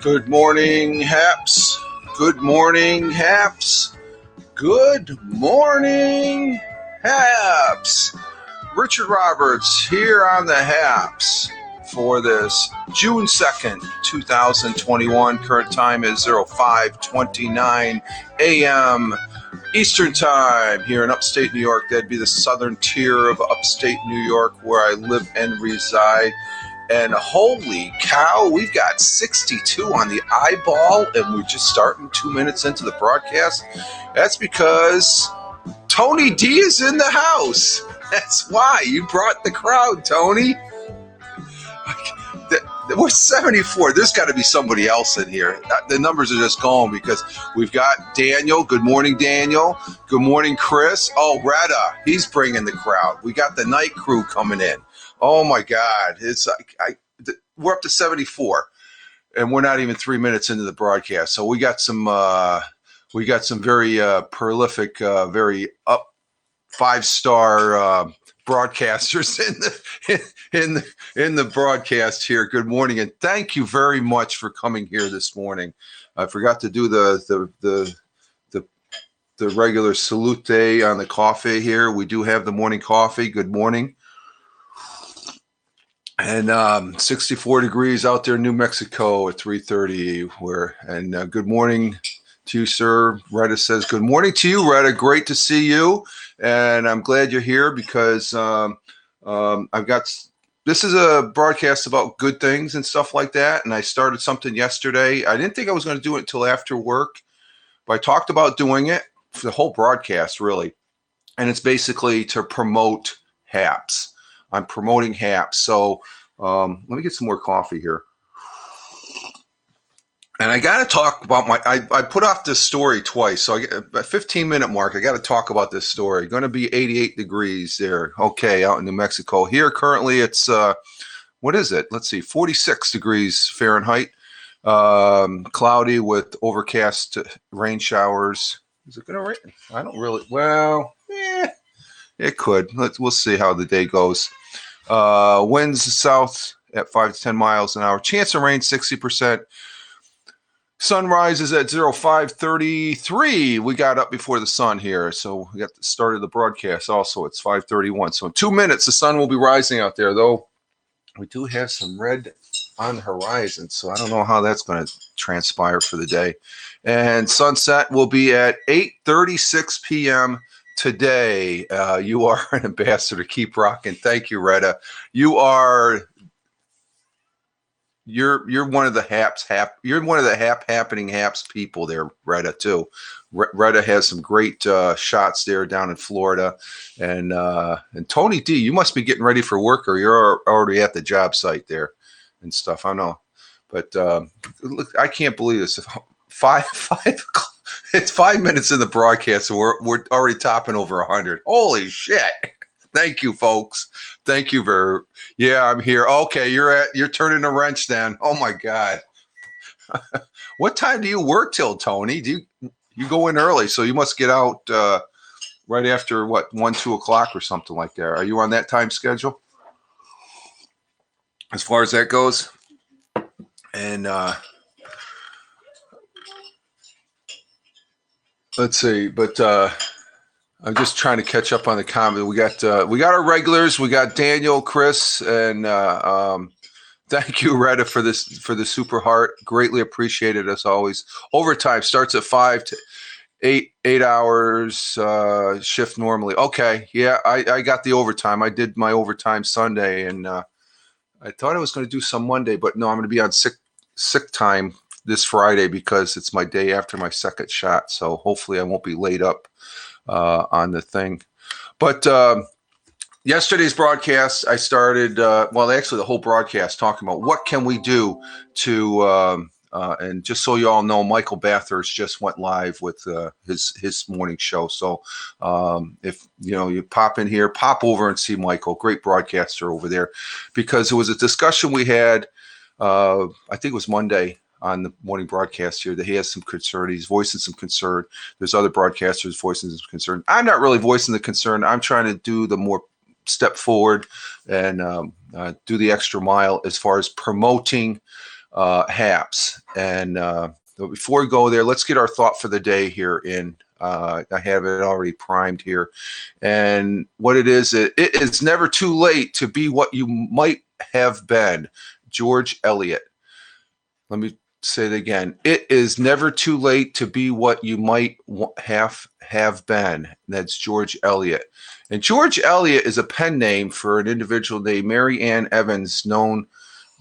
Good morning, Haps. Good morning, Haps. Good morning, Haps. Richard Roberts here on the Haps for this June 2nd, 2021. Current time is 05:29 a.m. Eastern Time here in upstate New York. That'd be the southern tier of upstate New York where I live and reside. And holy cow, we've got 62 on the eyeball, and we're just starting 2 minutes into the broadcast. That's because Tony D is in the house. That's why you brought the crowd, Tony. We're 74. There's got to be somebody else in here. The numbers are just going because we've got Daniel. Good morning, Daniel. Good morning, Chris. Oh, Retta, he's bringing the crowd. We got the night crew coming in. Oh my God! It's we're up to 74, and we're not even 3 minutes into the broadcast. So we got some very prolific, very up 5-star broadcasters in the broadcast here. Good morning, and thank you very much for coming here this morning. I forgot to do the regular salute on the coffee here. We do have the morning coffee. Good morning. And 64 degrees out there in New Mexico at 3:30. Good morning to you, sir. Retta says, good morning to you, Retta. Great to see you. And I'm glad you're here because this is a broadcast about good things and stuff like that. And I started something yesterday. I didn't think I was going to do it until after work, but I talked about doing it for the whole broadcast, really. And it's basically to promote HAPS. I'm promoting HAPS. So let me get some more coffee here. And I got to talk about I put off this story twice. So I get a 15-minute mark. I got to talk about this story. Going to be 88 degrees there. Okay, out in New Mexico. Here currently it's, what is it? Let's see, 46 degrees Fahrenheit. Cloudy with overcast rain showers. Is it going to rain? I don't really, it could. We'll see how the day goes. Winds south at 5 to 10 miles an hour. Chance of rain 60%. Sunrise is at 05:33. We got up before the sun here, so we got the start of the broadcast. Also, it's 5:31. So in 2 minutes, the sun will be rising out there. Though we do have some red on the horizon, so I don't know how that's going to transpire for the day. And sunset will be at 8:36 p.m. today. You are an ambassador. Keep rocking. Thank you, Retta. You're one of the happening haps people there, Retta, too. Retta has some great shots there down in Florida. And Tony D, you must be getting ready for work, or you're already at the job site there and stuff. I know. But look, I can't believe this. It's 5 minutes in the broadcast, and we're already topping over 100. Holy shit. Thank you, folks. Thank you very. Yeah, I'm here. Okay, you're turning a wrench then. Oh my God. What time do you work till, Tony? You go in early, so you must get out right after what 1-2 o'clock or something like that. Are you on that time schedule? As far as that goes, and let's see, but I'm just trying to catch up on the comment. We got our regulars. We got Daniel, Chris, and thank you, Retta, for the super heart. Greatly appreciated as always. Overtime starts at 5 to 8 hours shift normally. Okay, yeah, I got the overtime. I did my overtime Sunday, and I thought I was going to do some Monday, but no, I'm going to be on sick time this Friday because it's my day after my second shot. So hopefully I won't be laid up on the thing. But yesterday's broadcast, I started, actually the whole broadcast talking about what can we do to, and just so you all know, Michael Bathurst just went live with his morning show. So if you pop in here, pop over and see Michael, great broadcaster over there, because it was a discussion we had, I think it was Monday on the morning broadcast here, that he has some concern. He's voicing some concern. There's other broadcasters voicing some concern. I'm not really voicing the concern. I'm trying to do the more step forward and do the extra mile as far as promoting HAPS. And before we go there, let's get our thought for the day here in. I have it already primed here. And what it is never too late to be what you might have been. George Eliot. Let me say it again. It is never too late to be what you might have been. That's George Eliot. And George Eliot is a pen name for an individual named Mary Ann Evans, known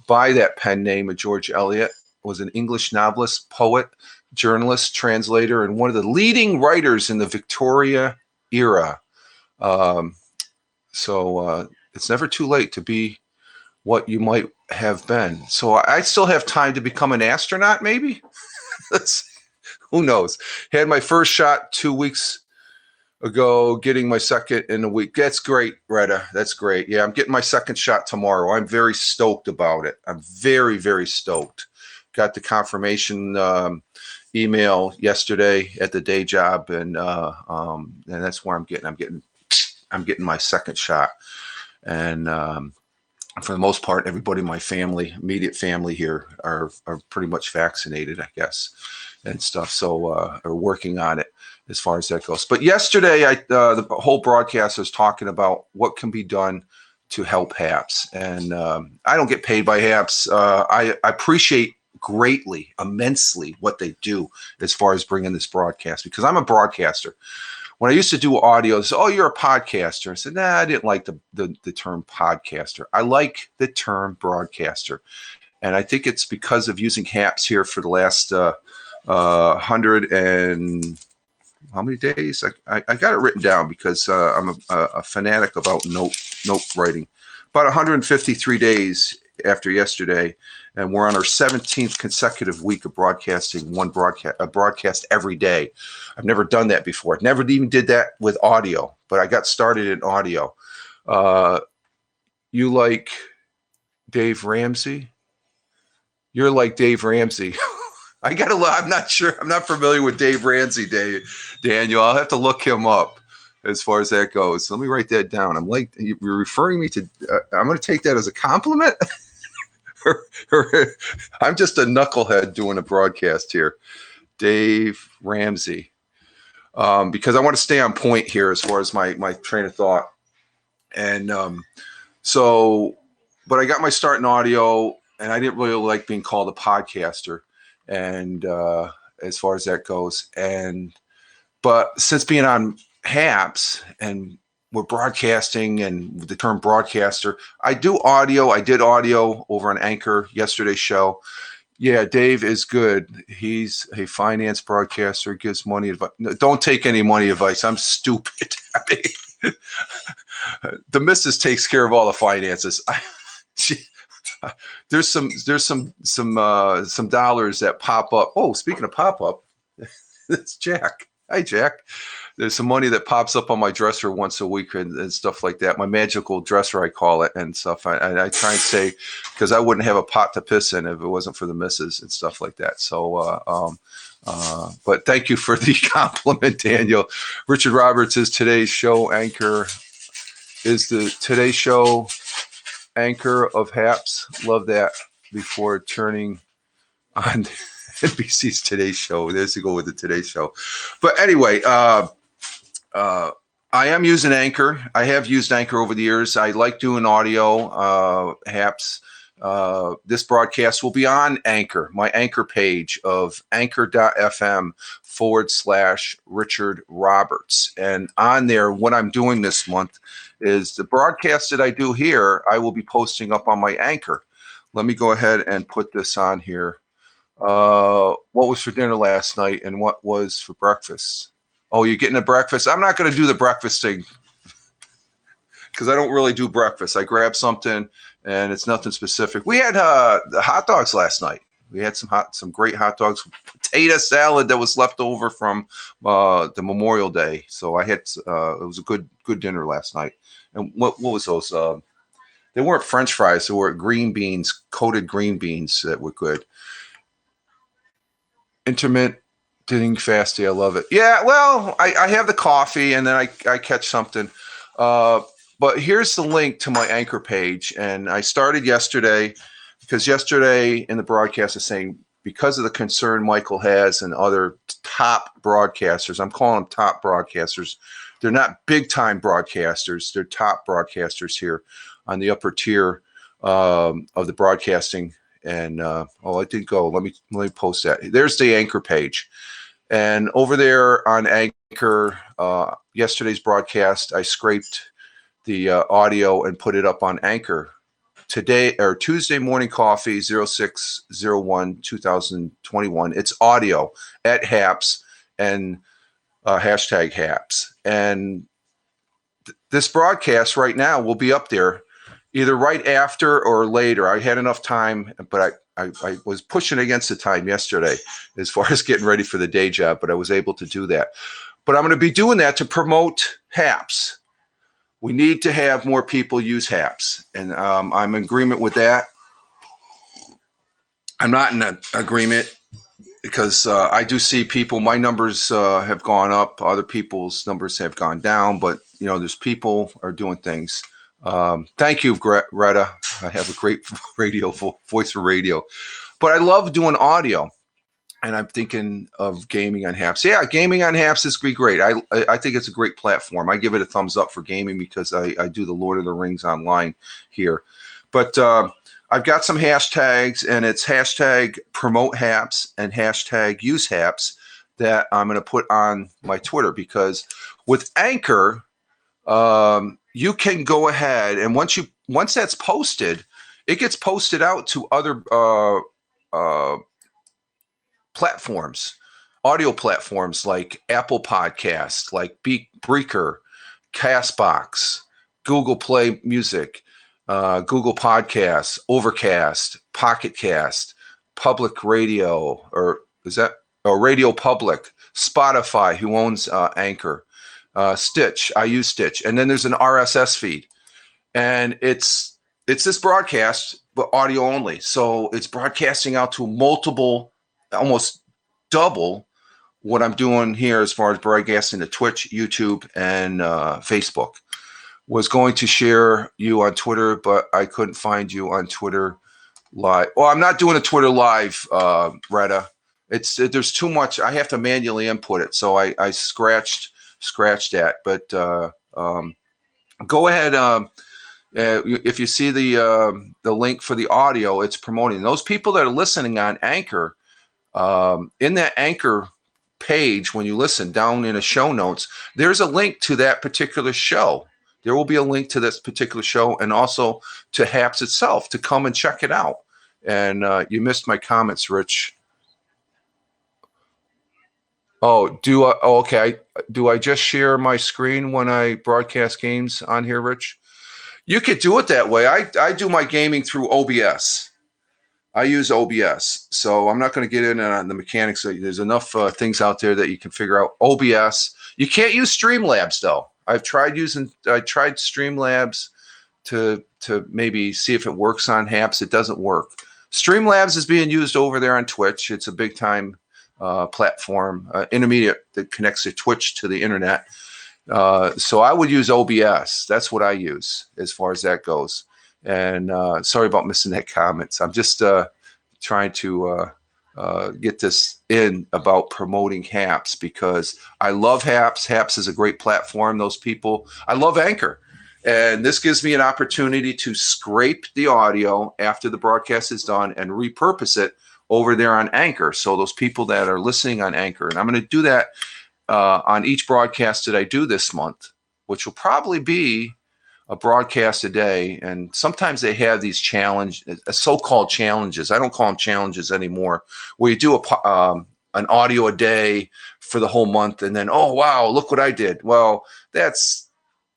by that pen name of George Eliot. Was an English novelist, poet, journalist, translator, and one of the leading writers in the Victoria era. So it's never too late to be what you might have been. So I still have time to become an astronaut, maybe? Who knows? Had my first shot 2 weeks ago, getting my second in a week. That's great, Retta. That's great. Yeah, I'm getting my second shot tomorrow. I'm very stoked about it. I'm very, very stoked. Got the confirmation email yesterday at the day job, and that's where I'm getting my second shot. And for the most part, everybody in my family, immediate family here, are pretty much vaccinated, I guess, and stuff. So are working on it as far as that goes. But yesterday, the whole broadcast was talking about what can be done to help HAPS. And I don't get paid by HAPS. I appreciate greatly, immensely what they do as far as bringing this broadcast, because I'm a broadcaster. When I used to do audio, they said, "Oh, you're a podcaster." I said, "Nah, I didn't like the term podcaster. I like the term broadcaster." And I think it's because of using HAPS here for the last 100 and how many days? I got it written down because I'm a fanatic about note writing. About 153 days after yesterday, and we're on our 17th consecutive week of broadcasting a broadcast every day. I've never done that before. Never even did that with audio, but I got started in audio. You like Dave Ramsey? You're like Dave Ramsey. I'm not sure. I'm not familiar with Dave Ramsey, Daniel. I'll have to look him up as far as that goes. So let me write that down. I'm like, you're referring me to, I'm going to take that as a compliment. I'm just a knucklehead doing a broadcast here. Dave Ramsey. Because I want to stay on point here as far as my train of thought. And but I got my start in audio, and I didn't really like being called a podcaster. And as far as that goes, but since being on HAPS and we're broadcasting, and the term broadcaster, I do audio. I did audio over on Anchor yesterday's show. Yeah, Dave is good. He's a finance broadcaster, gives money advice. No, don't take any money advice. I'm stupid. The missus takes care of all the finances. There's some dollars that pop up. Oh, speaking of pop up, it's Jack. Hi, Jack. there's some money that pops up on my dresser once a week and stuff like that. My magical dresser, I call it, and stuff. I try and say, because I wouldn't have a pot to piss in if it wasn't for the missus and stuff like that. So, but thank you for the compliment, Daniel. Richard Roberts is today's show anchor. Is the Today Show anchor of Haps. Love that. Before turning on NBC's Today Show. There's to go with the Today Show. But anyway, I am using Anchor. I have used Anchor over the years. I like doing audio. Haps. This broadcast will be on Anchor, my Anchor page of anchor.fm/Richard Roberts. And on there, what I'm doing this month is the broadcast that I do here, I will be posting up on my Anchor. Let me go ahead and put this on here. What was for dinner last night and what was for breakfast? Oh, you're getting a breakfast? I'm not going to do the breakfast thing because I don't really do breakfast. I grab something and it's nothing specific. We had the hot dogs last night. We had some great hot dogs, potato salad that was left over from the Memorial Day. So I had it was a good dinner last night. And what was those? They weren't French fries. They were green beans, coated green beans that were good. Intermittent fasting, I love it. Yeah, well, I have the coffee and then I catch something. But here's the link to my Anchor page. And I started yesterday because yesterday in the broadcast is saying because of the concern Michael has and other top broadcasters, I'm calling them top broadcasters. They're not big time broadcasters. They're top broadcasters here on the upper tier of the broadcasting. And I did go. Let me post that. There's the Anchor page. And over there on Anchor, yesterday's broadcast, I scraped the audio and put it up on Anchor. Today or Tuesday Morning Coffee 06/01/2021. It's audio at Haps and hashtag Haps. And this broadcast right now will be up there either right after or later. I had enough time, but I was pushing against the time yesterday as far as getting ready for the day job, but I was able to do that. But I'm going to be doing that to promote Haps. We need to have more people use Haps, and I'm in agreement with that. I'm not in agreement because I do see people, my numbers have gone up, other people's numbers have gone down, but there's people are doing things. Thank you, Greta. I have a great voice for radio, but I love doing audio, and I'm thinking of gaming on Haps. Yeah, gaming on Haps is great. I think it's a great platform. I give it a thumbs up for gaming because I do the Lord of the Rings online here. But I've got some hashtags, and it's hashtag promote Haps and hashtag use Haps that I'm going to put on my Twitter because with Anchor, you can go ahead and once that's posted, it gets posted out to other platforms, audio platforms like Apple Podcasts, like Breaker, Castbox, Google Play Music, Google Podcasts, Overcast, Pocket Cast, Public Radio, Radio Public, Spotify, who owns Anchor. Stitch, I use Stitch, and then there's an RSS feed, and it's this broadcast but audio only, so it's broadcasting out to multiple, almost double what I'm doing here as far as broadcasting to Twitch, YouTube, and Facebook. Was going to share you on Twitter, but I couldn't find you on Twitter live. Well, I'm not doing a Twitter live, Retta. There's too much. I have to manually input it, so I scratched that. But go ahead. If you see the link for the audio, it's promoting those people that are listening on Anchor. In that Anchor page, when you listen down in the show notes, there's a link to that particular show. There will be a link to this particular show and also to Haps itself to come and check it out. And you missed my comments, Rich. Oh, okay. Do I just share my screen when I broadcast games on here, Rich? You could do it that way. I do my gaming through OBS. I use OBS, so I'm not going to get in on the mechanics. There's enough things out there that you can figure out. OBS, You can't use Streamlabs though. I tried Streamlabs to maybe see if it works on Haps. It doesn't work. Streamlabs is being used over there on Twitch. It's a big time platform, intermediate that connects to Twitch to the internet. So I would use OBS. That's what I use as far as that goes. And sorry about missing that comments. I'm just trying to get this in about promoting Haps because I love Haps. Haps is a great platform. Those people, I love Anchor. And this gives me an opportunity to scrape the audio after the broadcast is done and repurpose it over there on Anchor. So those people that are listening on Anchor, and I'm going to do that on each broadcast that I do this month, which will probably be a broadcast a day. And sometimes they have these so-called challenges. I don't call them challenges anymore, where you do an audio a day for the whole month. And then, oh, wow, look what I did. Well, that's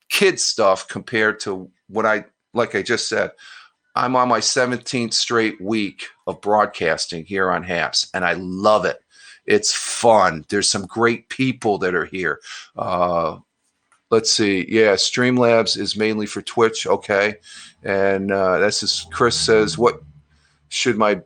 kid stuff compared to like I just said, I'm on my 17th straight week of broadcasting here on Haps, and I love it. It's fun. There's some great people that are here. Let's see. Yeah, Streamlabs is mainly for Twitch. Okay. And that's just, Chris says, what should my,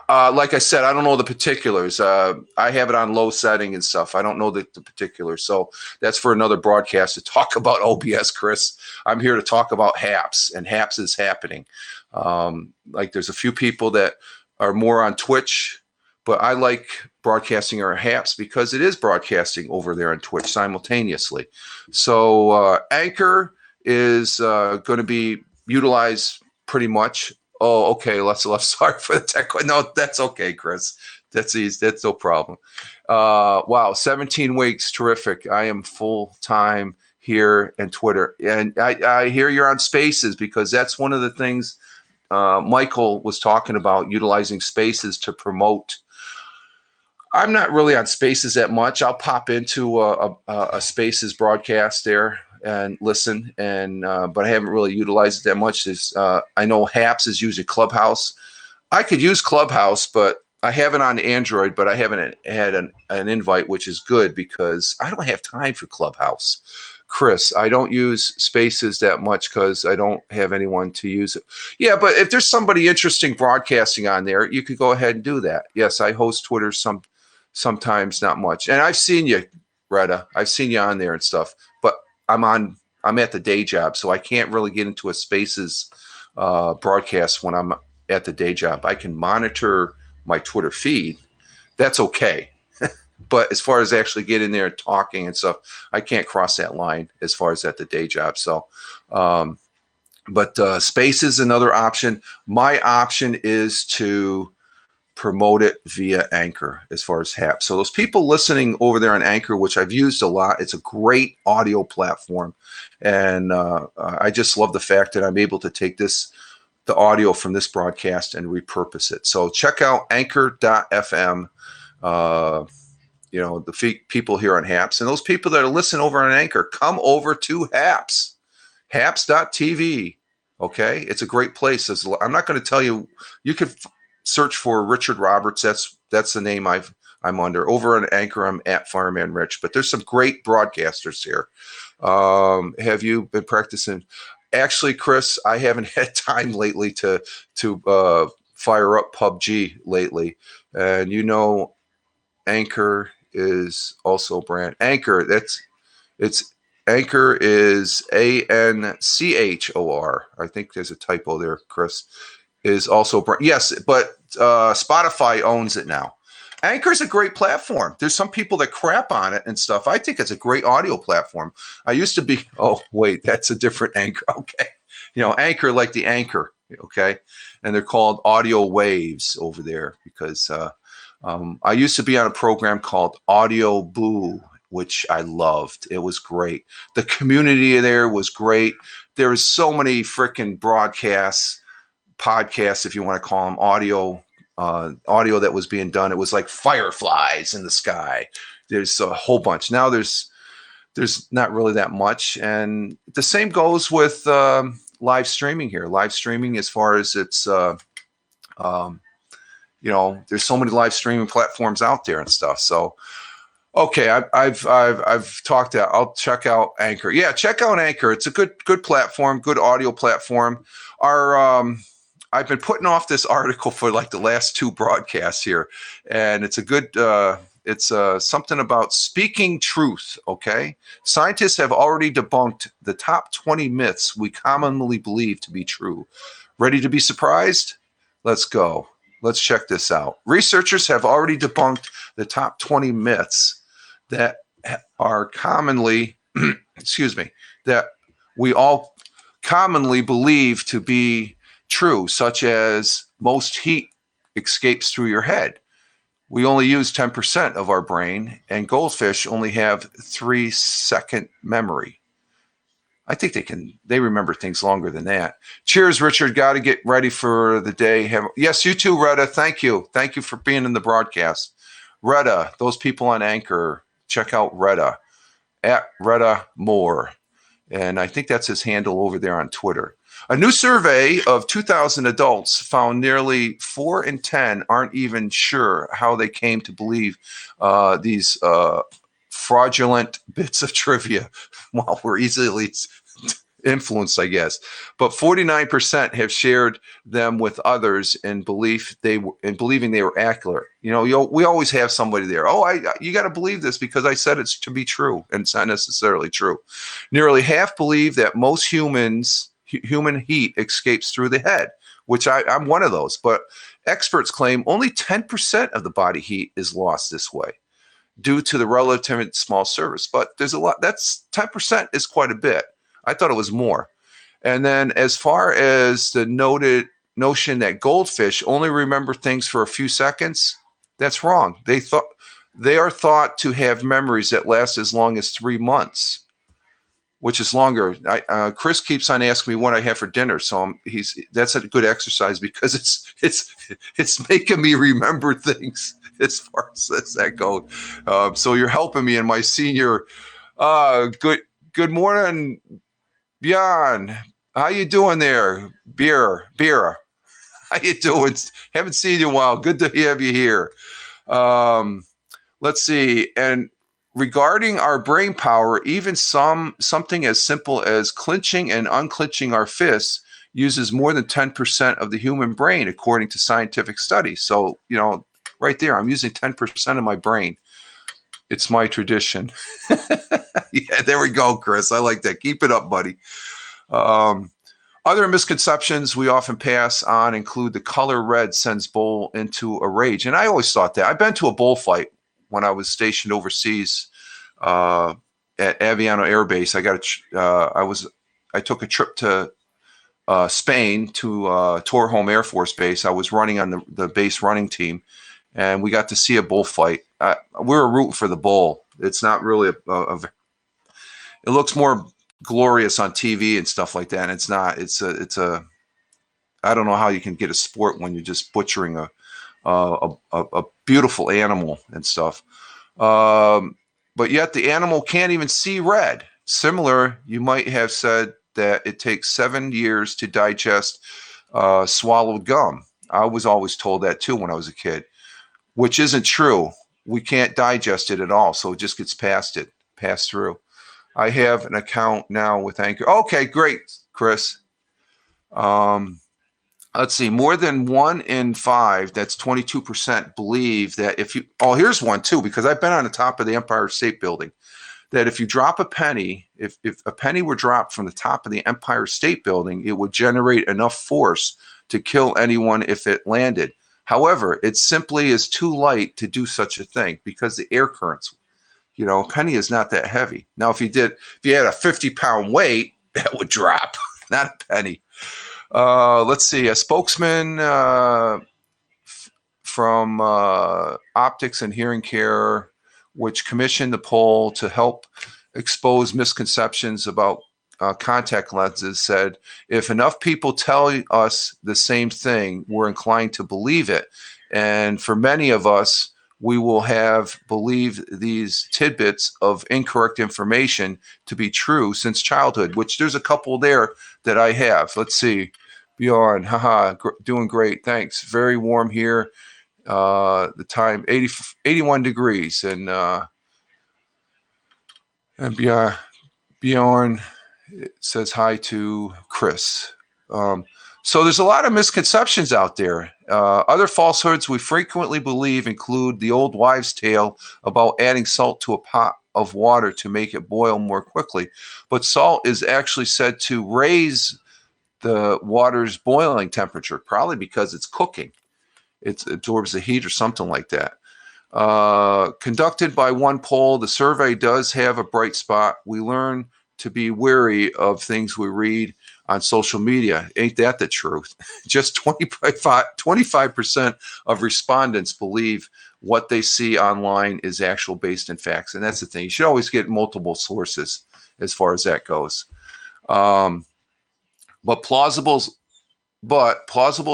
like I said, I don't know the particulars. I have it on low setting and stuff. I don't know the particulars. So that's for another broadcast to talk about OBS, Chris. I'm here to talk about Haps, and Haps is happening. Like there's a few people that are more on Twitch, but I like broadcasting our Haps because it is broadcasting over there on Twitch simultaneously. So Anchor is going to be utilized pretty much. Oh, okay. Let's sorry for the tech. No, that's okay, Chris. That's easy. That's no problem. Wow, 17 weeks, terrific. I am full time here and Twitter, and I hear you're on Spaces because that's one of the things Michael was talking about, utilizing Spaces to promote. I'm not really on Spaces that much. I'll pop into a Spaces broadcast there and listen, and but I haven't really utilized it that much. I know Haps is using Clubhouse. I could use Clubhouse, but I have it on Android, but I haven't had an invite, which is good because I don't have time for Clubhouse. Chris, I don't use Spaces that much because I don't have anyone to use it. Yeah, but if there's somebody interesting broadcasting on there, you could go ahead and do that. Yes, I host Twitter sometimes, not much. And I've seen you, Retta. I've seen you on there and stuff, but I'm at the day job, so I can't really get into a Spaces broadcast when I'm at the day job. I can monitor my Twitter feed. That's okay. But as far as actually getting there and talking and stuff, I can't cross that line as far as at the day job. So, but Spaces is another option. My option is to promote it via Anchor as far as Haps. So those people listening over there on Anchor, which I've used a lot, it's a great audio platform. And I just love the fact that I'm able to take the audio from this broadcast and repurpose it. So check out anchor.fm, the people here on Haps. And those people that are listening over on Anchor, come over to Haps, haps.tv. Okay? It's a great place. I'm not going to tell you, you could search for Richard Roberts. That's the name I'm under. Over on Anchor, I'm at Fireman Rich. But there's some great broadcasters here. Have you been practicing? Actually, Chris, I haven't had time lately to fire up PUBG lately. And Anchor is also brand Anchor. It's Anchor is ANCHOR. I think there's a typo there, Chris. Is also brand. Yes, but Spotify owns it now. Anchor's a great platform. There's some people that crap on it and stuff. I think it's a great audio platform. I used to be, oh, wait, that's a different Anchor. Okay. Anchor like the anchor. Okay. And they're called Audio Waves over there because I used to be on a program called Audio Boo, which I loved. It was great. The community there was great. There was so many freaking podcasts, if you want to call them, audio that was being done. It was like fireflies in the sky. There's a whole bunch. Now there's not really that much. And the same goes with live streaming here. Live streaming, as far as it's, there's so many live streaming platforms out there and stuff. So Okay, I've talked out. I'll check out Anchor. Yeah, check out Anchor. It's a good platform, good audio platform. Our I've been putting off this article for like the last two broadcasts here, and it's a good. It's something about speaking truth. Okay, scientists have already debunked the top 20 myths we commonly believe to be true. Ready to be surprised? Let's go. Let's check this out. Researchers have already debunked the top 20 myths that are commonly, excuse me, that we all commonly believe to be true, such as most heat escapes through your head. We only use 10% of our brain, and goldfish only have 3-second memory. I think they remember things longer than that. Cheers, Richard. Got to get ready for the day. Yes, you too, Retta. Thank you. Thank you for being in the broadcast. Retta, those people on Anchor, check out Retta at Retta Moore. And I think that's his handle over there on Twitter. A new survey of 2,000 adults found nearly 4 in 10 aren't even sure how they came to believe these fraudulent bits of trivia. Well, we're easily influenced, I guess. But 49% have shared them with others in believing they were accurate. We always have somebody there. Oh, you got to believe this because I said it's to be true, and it's not necessarily true. Nearly half believe that most human heat escapes through the head, which I'm one of those. But experts claim only 10% of the body heat is lost this way, due to the relatively small surface. But there's a lot. That's 10% is quite a bit. I thought it was more. And then as far as the notion that goldfish only remember things for a few seconds, that's wrong. They are thought to have memories that last as long as 3 months, which is longer. Chris keeps on asking me what I have for dinner, so that's a good exercise because it's making me remember things as far as that goes. So you're helping me in my senior. Good morning, Bjorn. How you doing there, Beer? How you doing? Haven't seen you in a while. Good to have you here. Let's see. And regarding our brain power, even something as simple as clenching and unclenching our fists uses more than 10% of the human brain, according to scientific studies. So, right there, I'm using 10% of my brain. It's my tradition. Yeah, there we go, Chris. I like that. Keep it up, buddy. Other misconceptions we often pass on include the color red sends bull into a rage. And I always thought that. I've been to a bullfight when I was stationed overseas at Aviano Air Base. I took a trip to Spain to Torrejon Air Force Base. I was running on the base running team, and we got to see a bullfight. We were rooting for the bull. It's not really it looks more glorious on TV and stuff like that. And it's not. It's a. I don't know how you can get a sport when you're just butchering a beautiful animal and stuff. But yet the animal can't even see red. Similar, you might have said that it takes 7 years to digest swallowed gum. I was always told that too when I was a kid, which isn't true. We can't digest it at all, so it just gets passed through. I have an account now with Anchor. Okay, great, Chris. Let's see. More than 1 in 5, that's 22%, believe that if you. Oh, here's one too, because I've been on the top of the Empire State Building. That if you drop a penny, if a penny were dropped from the top of the Empire State Building, it would generate enough force to kill anyone if it landed. However, it simply is too light to do such a thing because the air currents. A penny is not that heavy. Now, if you had a 50-pound weight, that would drop, not a penny. Let's see. A spokesman from Optics and Hearing Care, which commissioned the poll to help expose misconceptions about contact lenses, said, if enough people tell us the same thing, we're inclined to believe it. And for many of us, we will have believed these tidbits of incorrect information to be true since childhood, which there's a couple there that I have. Let's see. Bjorn, doing great. Thanks. Very warm here. The time, 81 degrees. And And Bjorn says hi to Chris. So there's a lot of misconceptions out there. Other falsehoods we frequently believe include the old wives' tale about adding salt to a pot of water to make it boil more quickly. But salt is actually said to raise the water's boiling temperature, probably because it's cooking. It absorbs the heat or something like that. Conducted by OnePoll, the survey does have a bright spot. We learn to be wary of things we read on social media. Ain't that the truth? Just 25% of respondents believe what they see online is actual based in facts. And that's the thing. You should always get multiple sources as far as that goes. But plausible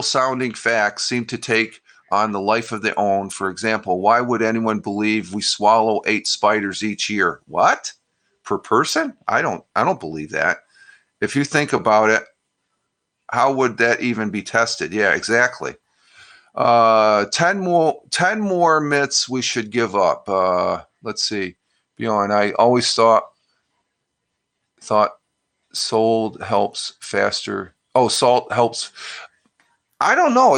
sounding facts seem to take on the life of their own. For example, why would anyone believe we swallow 8 spiders each year? What? Per person? I don't believe that. If you think about it, how would that even be tested? Yeah, exactly. 10 more myths we should give up. Let's see. Bjorn, I always thought salt helps faster. Oh, salt helps. I don't know.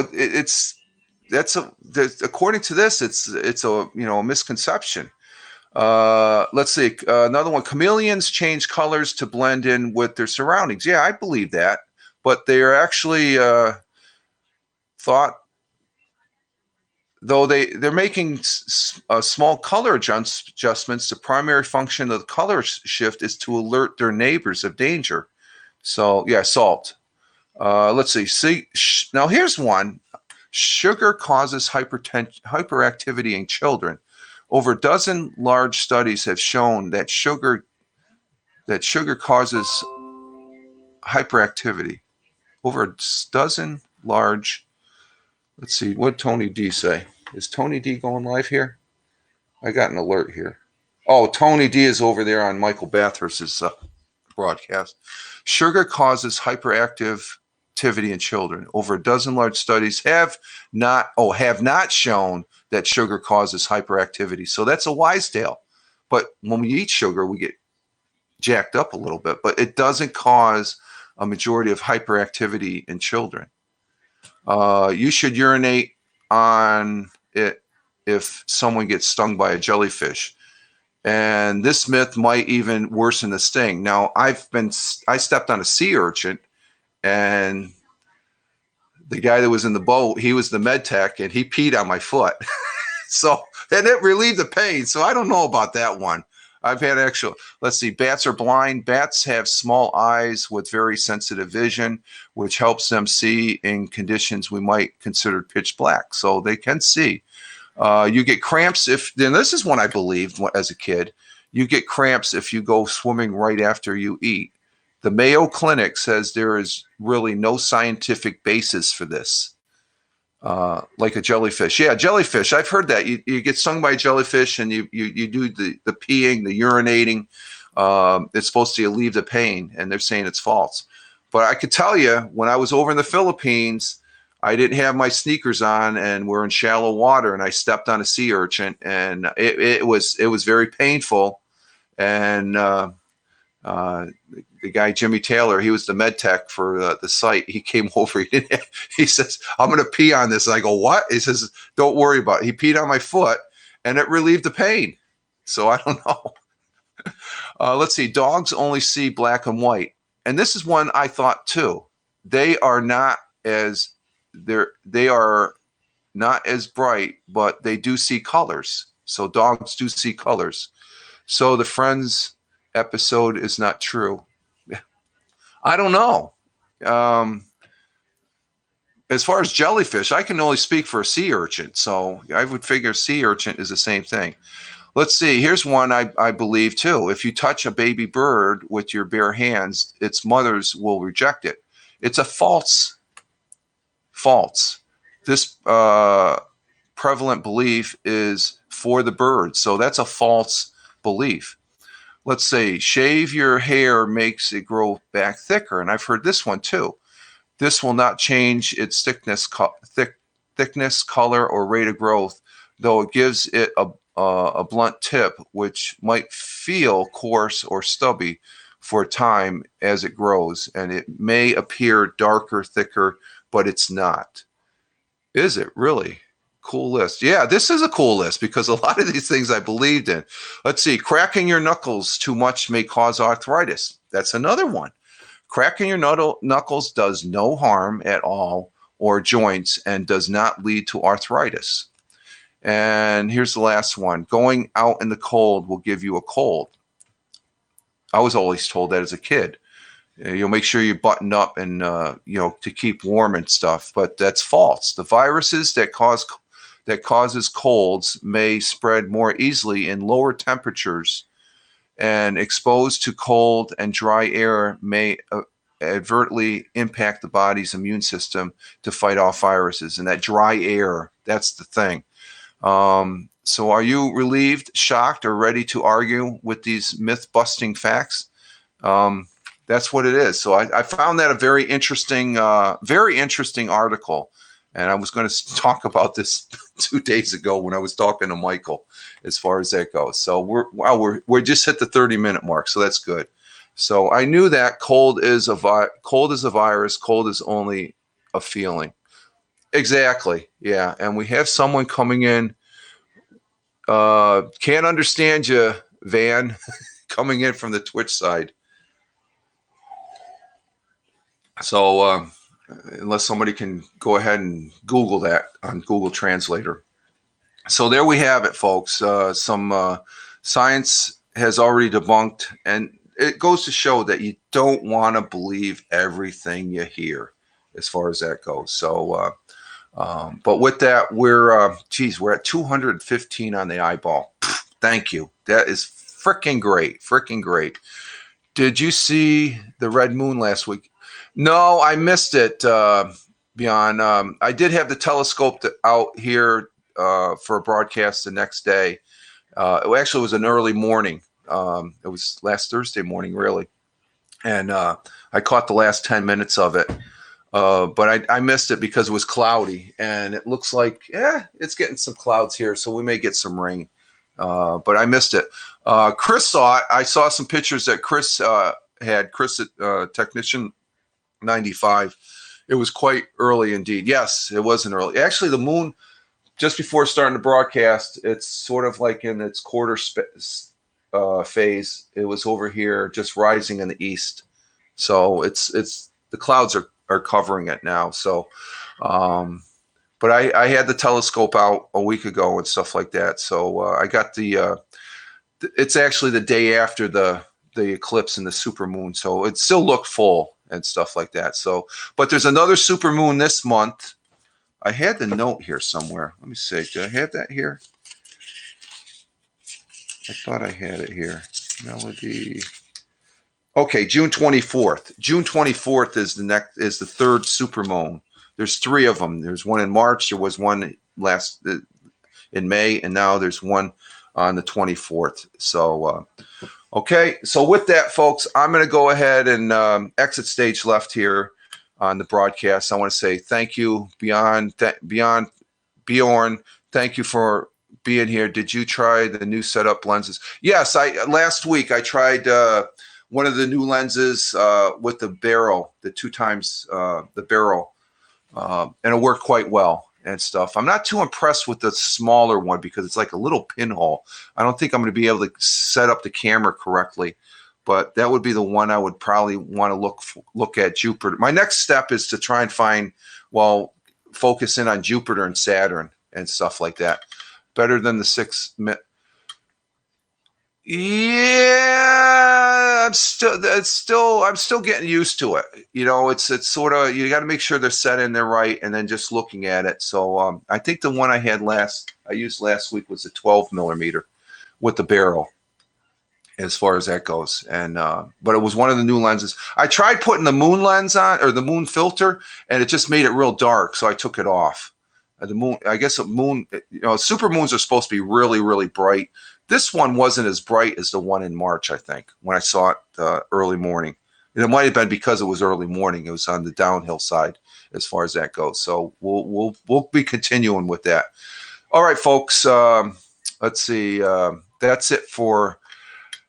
According to this, it's a misconception. Let's see. Another one. Chameleons change colors to blend in with their surroundings. Yeah, I believe that. But they are actually thought, though they're making small color adjustments, the primary function of the color shift is to alert their neighbors of danger. So, yeah, salt. Let's see. Now, here's one. Sugar causes hyperactivity in children. Over a dozen large studies have shown that sugar causes hyperactivity. Over a dozen large. Let's see. What did Tony D say? Is Tony D going live here? I got an alert here. Oh, Tony D is over there on Michael Bathurst's broadcast. Sugar causes hyperactivity in children. Over a dozen large studies have not shown that sugar causes hyperactivity. So that's a wise tale. But when we eat sugar, we get jacked up a little bit. But it doesn't cause a majority of hyperactivity in children. You should urinate on it if someone gets stung by a jellyfish. And this myth might even worsen the sting. Now, I stepped on a sea urchin, and the guy that was in the boat, he was the med tech, and he peed on my foot. And it relieved the pain. So I don't know about that one. I've had let's see, bats are blind. Bats have small eyes with very sensitive vision, which helps them see in conditions we might consider pitch black. So they can see. You get cramps then this is one I believed as a kid. You get cramps if you go swimming right after you eat. The Mayo Clinic says there is really no scientific basis for this. Like a jellyfish. Yeah, jellyfish. I've heard that. You get stung by a jellyfish and you do the peeing, the urinating. It's supposed to relieve the pain, and they're saying it's false. But I could tell you, when I was over in the Philippines, I didn't have my sneakers on, and we're in shallow water, and I stepped on a sea urchin, and it was very painful. And the guy, Jimmy Taylor, he was the med tech for the site. He came over. He says, I'm going to pee on this. And I go, what? He says, don't worry about it. He peed on my foot, and it relieved the pain. So I don't know. Let's see. Dogs only see black and white. And this is one I thought too. They are not as bright, but they do see colors. So dogs do see colors. So the Friends episode is not true. I don't know. As far as jellyfish, I can only speak for a sea urchin. So I would figure sea urchin is the same thing. Let's see. Here's one I believe too. If you touch a baby bird with your bare hands, its mothers will reject it. It's a false. This prevalent belief is for the birds. So that's a false belief. Let's say shave your hair makes it grow back thicker. And I've heard this one too. This will not change its thickness, color, or rate of growth, though it gives it a blunt tip, which might feel coarse or stubby for a time as it grows, and it may appear darker, thicker, but it's not. Is it really? Cool list. Yeah, this is a cool list because a lot of these things I believed in. Let's see. Cracking your knuckles too much may cause arthritis. That's another one. Cracking your knuckles does no harm at all or joints and does not lead to arthritis. And here's the last one. Going out in the cold will give you a cold. I was always told that as a kid. You'll make sure you button up and, to keep warm and stuff, but that's false. The viruses that causes colds may spread more easily in lower temperatures, and exposed to cold and dry air may advertently impact the body's immune system to fight off viruses. And that dry air, that's the thing. So are you relieved, shocked, or ready to argue with these myth-busting facts? That's what it is. So I found that a very interesting article. And I was going to talk about this 2 days ago when I was talking to Michael, as far as that goes. So we're just hit the 30-minute mark, so that's good. So I knew that cold is a virus. Cold is only a feeling. Exactly. Yeah. And we have someone coming in. Can't understand you, Van, coming in from the Twitch side. So unless somebody can go ahead and Google that on Google Translator. So there we have it, folks. Some science has already debunked, and it goes to show that you don't want to believe everything you hear as far as that goes. So, but with that, we're at 215 on the eyeball. Thank you. That is freaking great. Freaking great. Did you see the red moon last week? No, I missed it, Beyond. I did have the telescope out here for a broadcast the next day. It actually was an early morning. It was last Thursday morning, really. And I caught the last 10 minutes of it. But I missed it because it was cloudy. And it looks like, it's getting some clouds here, so we may get some rain. But I missed it. Chris saw it. I saw some pictures that Chris had. Chris, Technician 95. It was quite early indeed. Yes, it wasn't early. Actually, the moon, just before starting the broadcast, it's sort of like in its quarter phase. It was over here, just rising in the east. So it's the clouds are covering it now. So, but I had the telescope out a week ago and stuff like that. So I got it's actually the day after the eclipse and the supermoon. So it still looked full and stuff like that. So, but there's another supermoon this month. I had the note here somewhere. Let me see. Did I have that here? I thought I had it here. Melody. Okay, June 24th. June 24th is the third supermoon. There's 3 of them. There's one in March. There was one in May, and now there's one on the 24th. So, okay. So with that, folks, I'm going to go ahead and exit stage left here on the broadcast. I want to say thank you, Bjorn. Thank you for being here. Did you try the new setup lenses? Yes, last week I tried one of the new lenses with the barrel, the 2 times the barrel, and it worked quite well and stuff. I'm not too impressed with the smaller one because it's like a little pinhole. I don't think I'm going to be able to set up the camera correctly, but that would be the one I would probably want to look at Jupiter. My next step is to try and focus in on Jupiter and Saturn and stuff like that. Better than the 6. Yeah, I'm still getting used to it. It's sort of, you got to make sure they're set in there right, and then just looking at it. So I think the one I used last week was a 12 millimeter with the barrel, as far as that goes. And but it was one of the new lenses. I tried putting the moon lens on, or the moon filter, and it just made it real dark, so I took it off. The moon, I guess, super moons are supposed to be really, really bright. This one wasn't as bright as the one in March, I think, when I saw it early morning. And it might have been because it was early morning. It was on the downhill side as far as that goes. So we'll be continuing with that. All right, folks. let's see. That's it for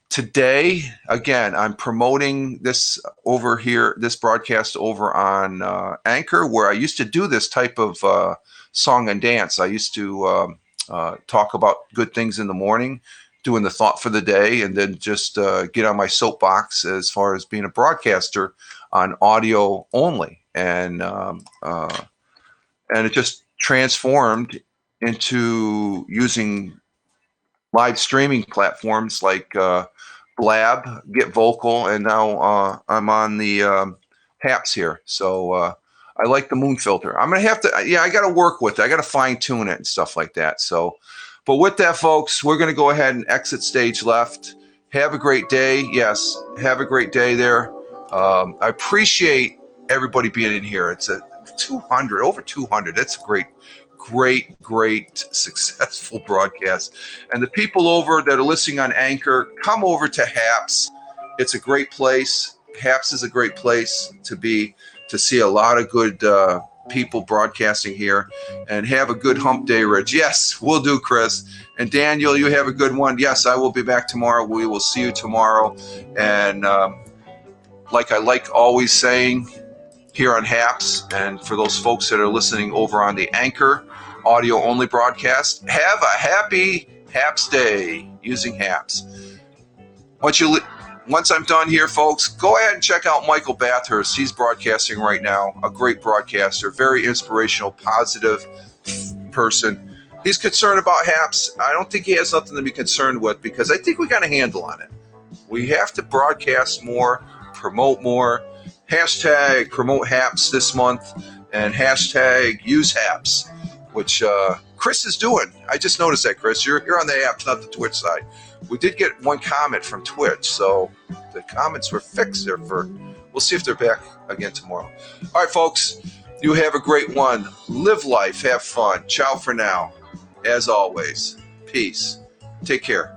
today. Again, I'm promoting this over here, this broadcast over on Anchor, where I used to do this type of song and dance. I used to talk about good things in the morning, doing the thought for the day, and then just get on my soapbox as far as being a broadcaster on audio only. And it just transformed into using live streaming platforms like Blab, Get Vocal, and now I'm on the Haps here. So I like the Moon Filter. I'm going to have to, I got to work with it. I got to fine tune it and stuff like that. So, but with that, folks, we're going to go ahead and exit stage left. Have a great day. Yes, have a great day there. I appreciate everybody being in here. It's a 200, over 200. That's a great, successful broadcast. And the people over that are listening on Anchor, come over to Haps. It's a great place. Haps is a great place to be, to see a lot of good people broadcasting here. And have a good hump day, Rich. Yes, we'll do, Chris. And Daniel, you have a good one. Yes, I will be back tomorrow. We will see you tomorrow. And like I like always saying here on Haps, and for those folks that are listening over on the Anchor audio only broadcast, have a happy Haps day using Haps. Once I'm done here, folks, go ahead and check out Michael Bathurst. He's broadcasting right now, a great broadcaster, very inspirational, positive person. He's concerned about Haps. I don't think he has nothing to be concerned with, because I think we got a handle on it. We have to broadcast more, promote more. Hashtag promote Haps this month, and hashtag use Haps, which Chris is doing. I just noticed that, Chris. You're on the apps, not the Twitch side. We did get one comment from Twitch, so the comments were fixed there. We'll see if they're back again tomorrow. All right, folks, you have a great one. Live life, have fun. Ciao for now. As always, peace. Take care.